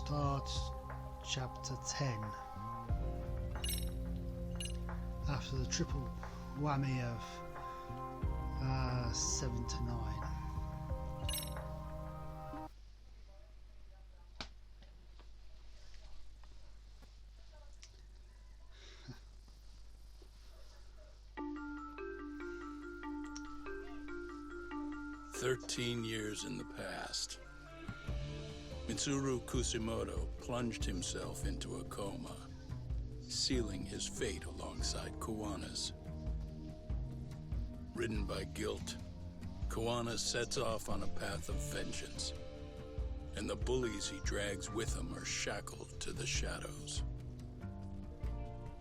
start chapter 10 after the triple whammy of 7 to 9. Years in the past, Mitsuru Kusimoto plunged himself into a coma, sealing his fate alongside Kuwana's. Ridden by guilt, Kuwana sets off on a path of vengeance, and the bullies he drags with him are shackled to the shadows.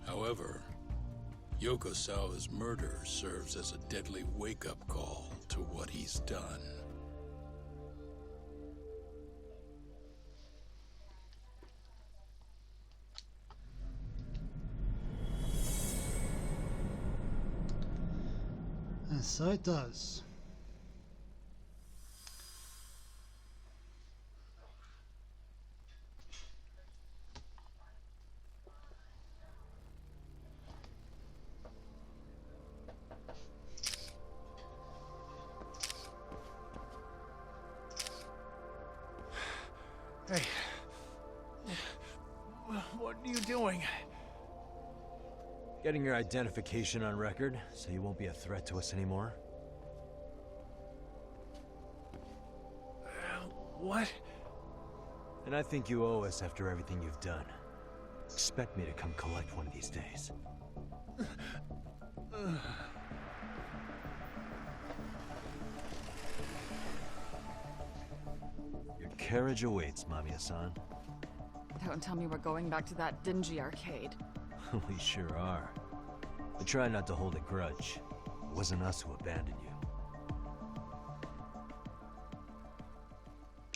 However, Yokosawa's murder serves as a deadly wake-up call to what he's done. And so it does. Hey, what are you doing? Getting your identification on record, so you won't be a threat to us anymore. What? And I think you owe us after everything you've done. Expect me to come collect one of these days. Your carriage awaits, Mamiya-san. Don't tell me we're going back to that dingy arcade. We sure are. But try not to hold a grudge. It wasn't us who abandoned you.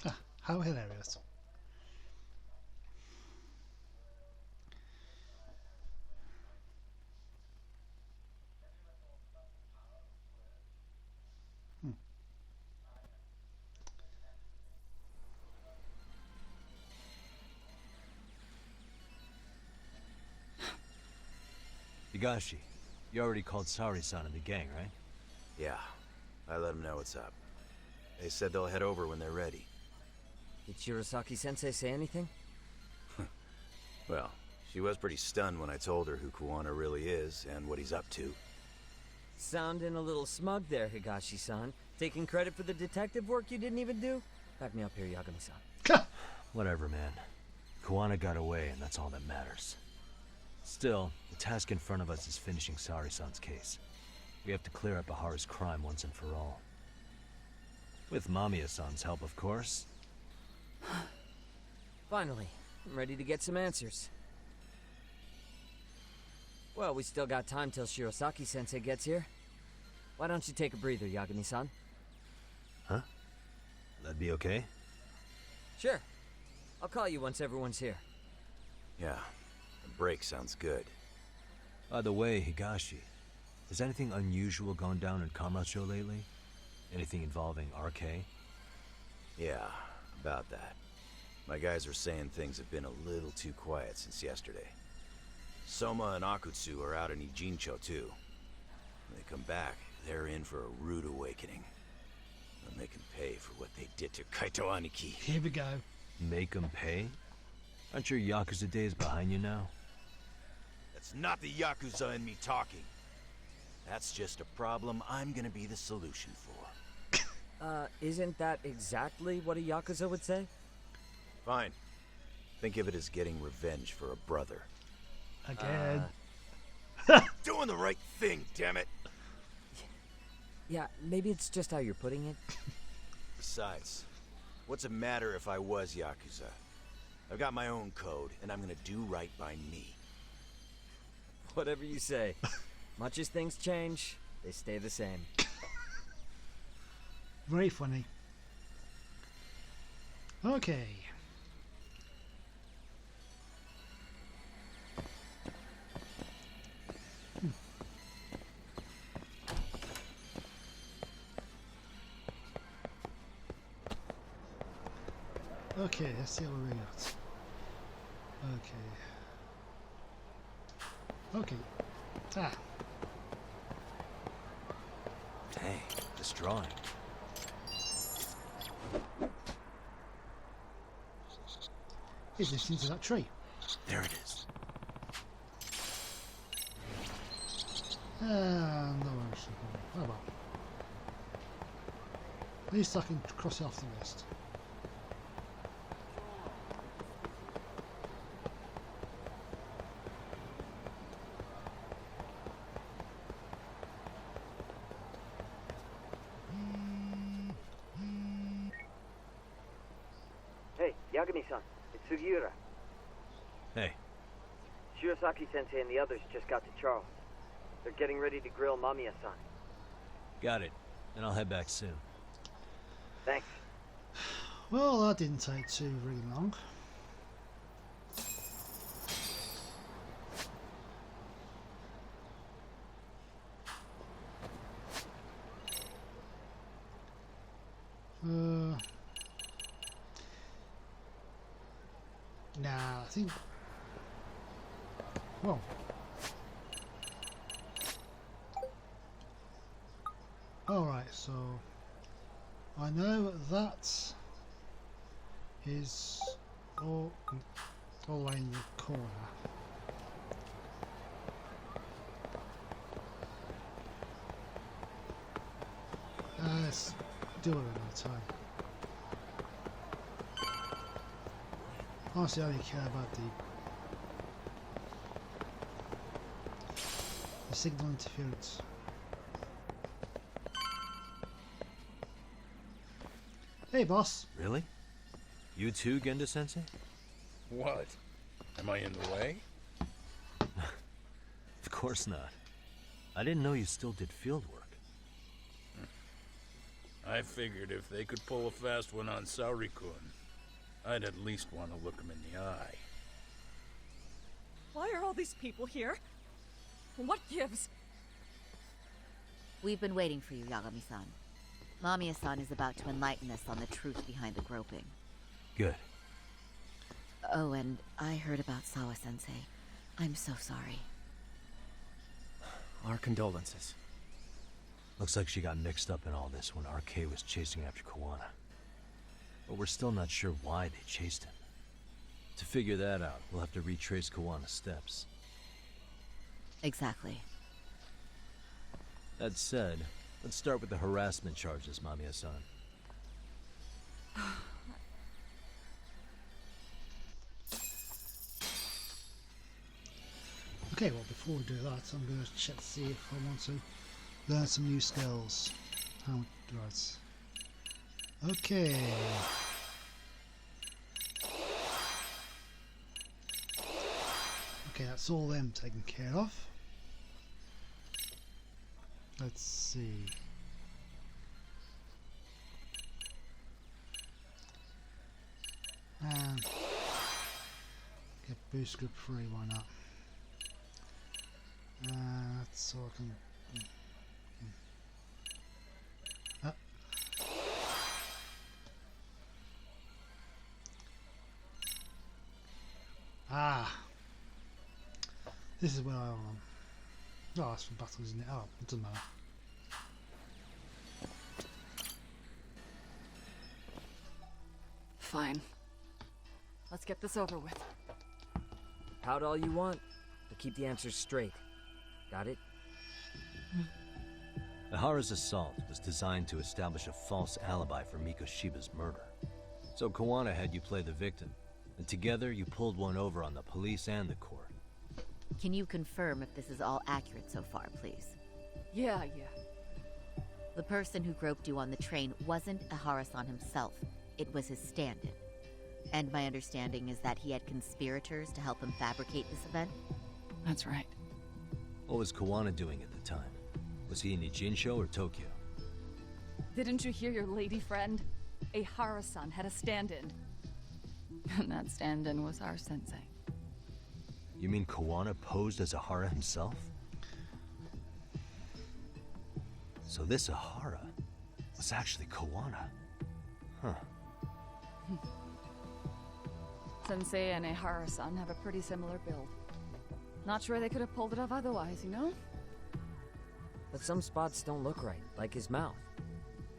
Ah, how hilarious. Higashi, you already called Sari-san and the gang, right? Yeah, I let them know what's up. They said they'll head over when they're ready. Did Shirosaki-sensei say anything? Well, she was pretty stunned when I told her who Kuwana really is and what he's up to. Sounding a little smug there, Higashi-san. Taking credit for the detective work you didn't even do? Back me up here, Yagami-san. Whatever, man. Kuwana got away, and that's all that matters. Still, the task in front of us is finishing Sari-san's case. We have to clear up Ahara's crime once and for all. With Mamiya-san's help, of course. Finally, I'm ready to get some answers. Well, we still got time till Shirosaki-sensei gets here. Why don't you take a breather, Yagami-san? Huh? That'd be okay? Sure. I'll call you once everyone's here. Yeah, a break sounds good. By the way, Higashi, has anything unusual gone down in Kamasho lately? Anything involving RK? Yeah, about that. My guys are saying things have been a little too quiet since yesterday. Soma and Akutsu are out in Ijincho too. When they come back, they're in for a rude awakening. And they can pay for what they did to Kaito Aniki. Here we go. Make them pay? Aren't your Yakuza days behind you now? That's not the Yakuza in me talking. That's just a problem I'm gonna be the solution for. Isn't that exactly what a Yakuza would say? Fine. Think of it as getting revenge for a brother. Again. Doing the right thing, damn it! Yeah, maybe it's just how you're putting it. Besides, what's it matter if I was Yakuza? I've got my own code, and I'm gonna do right by me. Whatever you say. Much as things change, they stay the same. Very funny. Okay. Okay, let's see what we got. Okay. Ah. Dang, this drawing. He's listening to that tree. There it is. No worries. Oh well. At least I can cross it off the list. Hey, Yagami-san, it's Sugiura. Hey, Shirosaki-sensei and the others just got to Charles. They're getting ready to grill Mamiya-san. got it. And I'll head back soon. Thanks. Well, that didn't take too really long. Nah, I think. Well. Alright, so I know that is all the way in the corner. Let's do it another time. Honestly, I only care about the signal interference. Hey, boss. Really? You too, Genda-sensei? What? Am I in the way? Of course not. I didn't know you still did field work. I figured if they could pull a fast one on Saori-kun, I'd at least want to look him in the eye. Why are all these people here? What gives? We've been waiting for you, Yagami-san. Mamiya-san is about to enlighten us on the truth behind the groping. Good. Oh, and I heard about Sawa-sensei. I'm so sorry. Our condolences. Looks like she got mixed up in all this when RK was chasing after Kawana. But we're still not sure why they chased him. To figure that out, we'll have to retrace Kawana's steps. Exactly. That said, let's start with the harassment charges, Mamiya-san. Okay, well, before we do that, I'm going to check to see if I want to learn some new skills. Right. Okay. Okay, that's all them taken care of. Let's see. And get boost group 3, why not? So I can. This is where I am. Oh, that's for battles, isn't it? Oh, it doesn't matter. Fine. Let's get this over with. Pout all you want, but keep the answers straight. Got it? Ihara's assault was designed to establish a false alibi for Mikoshiba's murder. So Kawana had you play the victim, and together you pulled one over on the police and the court. Can you confirm if this is all accurate so far, please? Yeah. The person who groped you on the train wasn't Ihara-san himself. It was his stand-in. And my understanding is that he had conspirators to help him fabricate this event? That's right. What was Kawana doing at the time? Was he in Ijincho or Tokyo? Didn't you hear your lady friend? Ihara-san had a stand-in. And that stand-in was our sensei. You mean Kawana posed as Ihara himself? So this Ihara was actually Kawana. Huh. Sensei and Ehara-san have a pretty similar build. Not sure they could have pulled it off otherwise, you know? But some spots don't look right, like his mouth.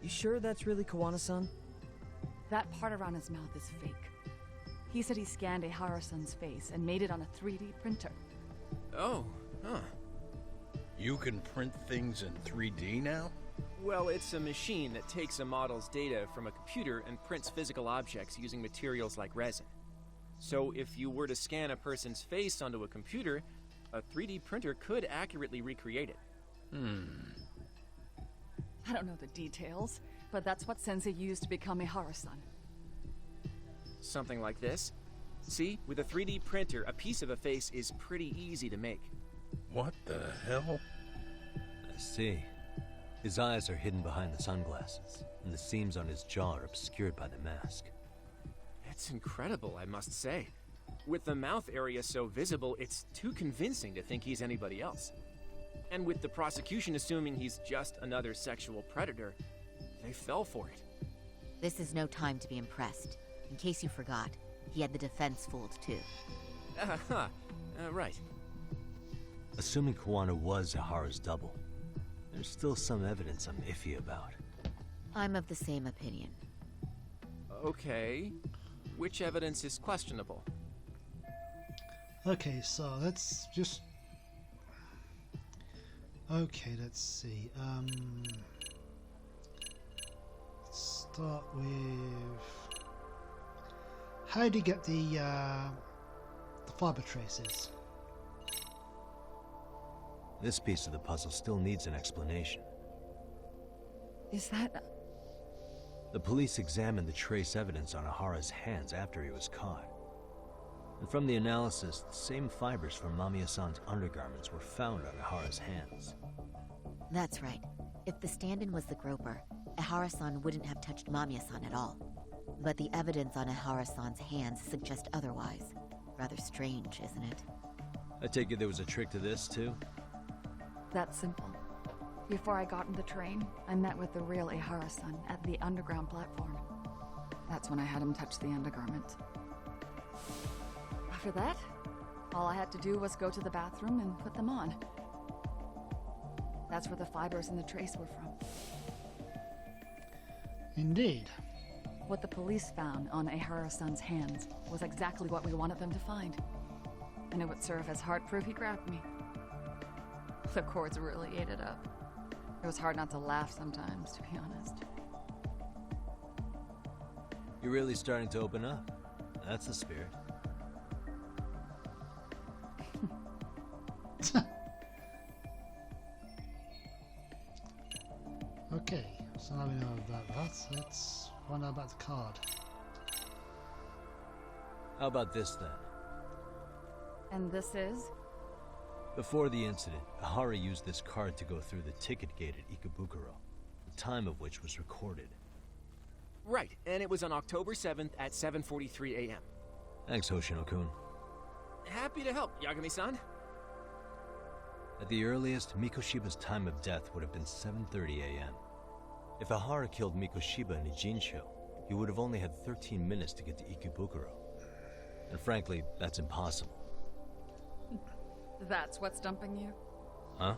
You sure that's really Kawana-san? That part around his mouth is fake. He said he scanned Ehara-san's face and made it on a 3D printer. Oh, huh. You can print things in 3D now? Well, it's a machine that takes a model's data from a computer and prints physical objects using materials like resin. So if you were to scan a person's face onto a computer, a 3D printer could accurately recreate it. I don't know the details, but that's what Sensei used to become Ehara-san. Something like this. See, with a 3D printer, a piece of a face is pretty easy to make. What the hell? I see. His eyes are hidden behind the sunglasses, and the seams on his jaw are obscured by the mask. It's incredible, I must say. With the mouth area so visible, it's too convincing to think he's anybody else. And with the prosecution assuming he's just another sexual predator, they fell for it. This is no time to be impressed. In case you forgot, he had the defense fooled too. Right. Assuming Kawana was Ahara's double, there's still some evidence I'm iffy about. I'm of the same opinion. Okay. Which evidence is questionable? Okay, so let's just... Okay, let's see. Let's start with... How do you get the fiber traces? This piece of the puzzle still needs an explanation. Is that... The police examined the trace evidence on Ahara's hands after he was caught. And from the analysis, the same fibers from Mamiya-san's undergarments were found on Ahara's hands. That's right. If the stand-in was the groper, Ehara-san wouldn't have touched Mamiya-san at all. But the evidence on Ehara-san's hands suggests otherwise. Rather strange, isn't it? I take it there was a trick to this, too? That's simple. Before I got in the train, I met with the real Ehara-san at the underground platform. That's when I had him touch the undergarment. After that, all I had to do was go to the bathroom and put them on. That's where the fibers in the trace were from. Indeed. What the police found on Ehara-san's hands was exactly what we wanted them to find. And it would serve as hard proof he grabbed me. The cords really ate it up. It was hard not to laugh sometimes, to be honest. You're really starting to open up. That's the spirit. Okay, so now we know about that. Let's find out about the card. How about this, then? And this is? Before the incident, Ahara used this card to go through the ticket gate at Ikebukuro, the time of which was recorded. Right, and it was on October 7th at 7:43 a.m. Thanks, Hoshino-kun. Happy to help, Yagami-san. At the earliest, Mikoshiba's time of death would have been 7:30 a.m. If Ahara killed Mikoshiba in Ijincho, he would have only had 13 minutes to get to Ikebukuro. And frankly, that's impossible. That's what's dumping you? Huh?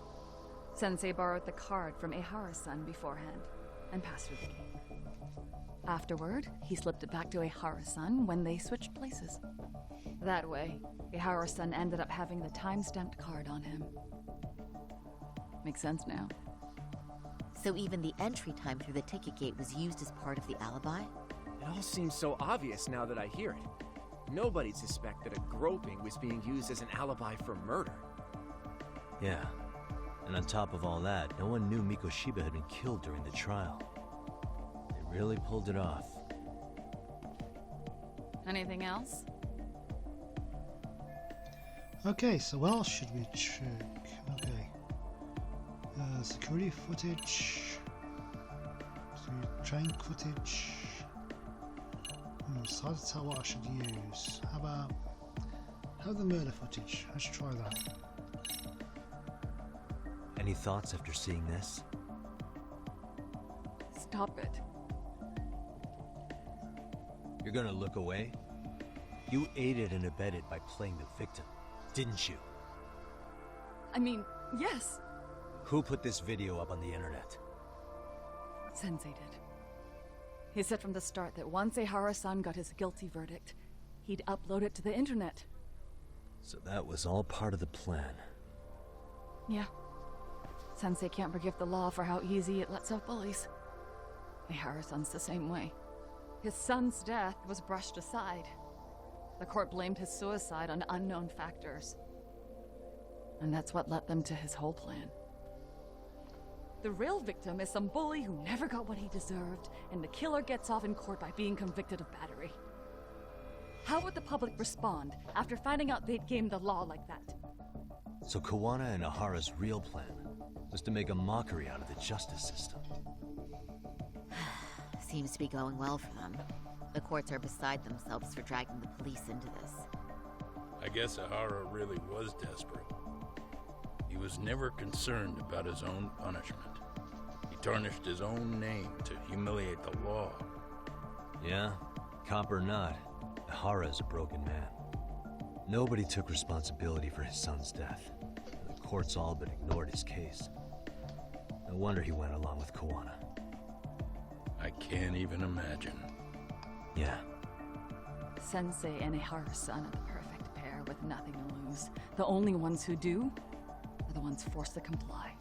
Sensei borrowed the card from Ehara-san beforehand and passed through the gate. Afterward, he slipped it back to Ehara-san when they switched places. That way, Ehara-san ended up having the time-stamped card on him. Makes sense now. So even the entry time through the ticket gate was used as part of the alibi? It all seems so obvious now that I hear it. Nobody'd suspect that a groping was being used as an alibi for murder. Yeah. And on top of all that, no one knew Mikoshiba had been killed during the trial. They really pulled it off. Anything else? Okay, so what else should we check? Okay. Security footage. Train footage. It's hard to tell what I should use. How about the murder footage? Let's try that. Any thoughts after seeing this? Stop it. You're gonna look away? You aided and abetted by playing the victim, didn't you? I mean, yes, Who put this video up on the internet? Sensei did. He said from the start that once Ehara-san got his guilty verdict, he'd upload it to the internet. So that was all part of the plan. Yeah. Sensei can't forgive the law for how easy it lets out bullies. Ehara-san's the same way. His son's death was brushed aside. The court blamed his suicide on unknown factors. And that's what led them to his whole plan. The real victim is some bully who never got what he deserved, and the killer gets off in court by being convicted of battery. How would the public respond after finding out they'd gamed the law like that? So Kawana and Ahara's real plan was to make a mockery out of the justice system. Seems to be going well for them. The courts are beside themselves for dragging the police into this. I guess Ahara really was desperate. He was never concerned about his own punishment. He tarnished his own name to humiliate the law. Yeah, cop or not, Ahara is a broken man. Nobody took responsibility for his son's death. The courts all but ignored his case. No wonder he went along with Kawana. I can't even imagine. Yeah. Sensei and Ehara-san are the perfect pair with nothing to lose. The only ones who do are the ones forced to comply.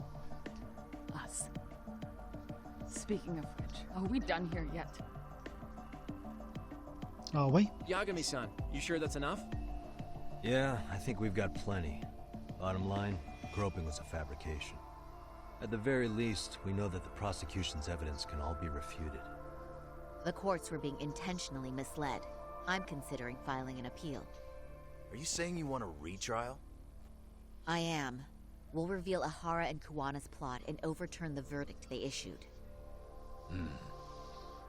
Us. Speaking of which, are we done here yet? Are we? Yagami-san, you sure that's enough? Yeah, I think we've got plenty. Bottom line, groping was a fabrication. At the very least, we know that the prosecution's evidence can all be refuted. The courts were being intentionally misled. I'm considering filing an appeal. Are you saying you want a retrial? I am. We'll reveal Ahara and Kawana's plot and overturn the verdict they issued.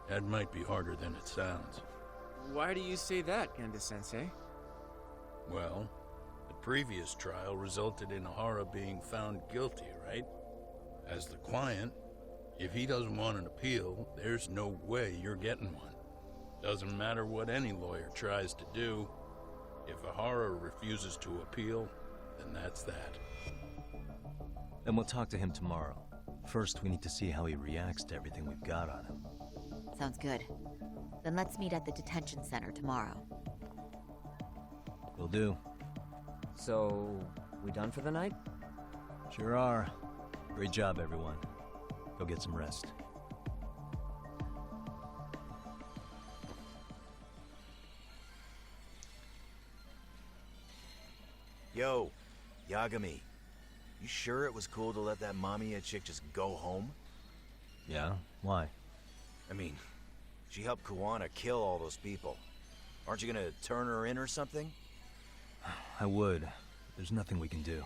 That might be harder than it sounds. Why do you say that, Genda-sensei? Well, the previous trial resulted in Ahara being found guilty, right? As the client, if he doesn't want an appeal, there's no way you're getting one. Doesn't matter what any lawyer tries to do. If Ahara refuses to appeal, then that's that. Then we'll talk to him tomorrow. First, we need to see how he reacts to everything we've got on him. Sounds good. Then let's meet at the detention center tomorrow. Will do. So, we done for the night? Sure are. Great job, everyone. Go get some rest. Yo, Yagami. You sure it was cool to let that Mamiya chick just go home? Yeah? Why? I mean, she helped Kawana kill all those people. Aren't you gonna turn her in or something? I would. There's nothing we can do.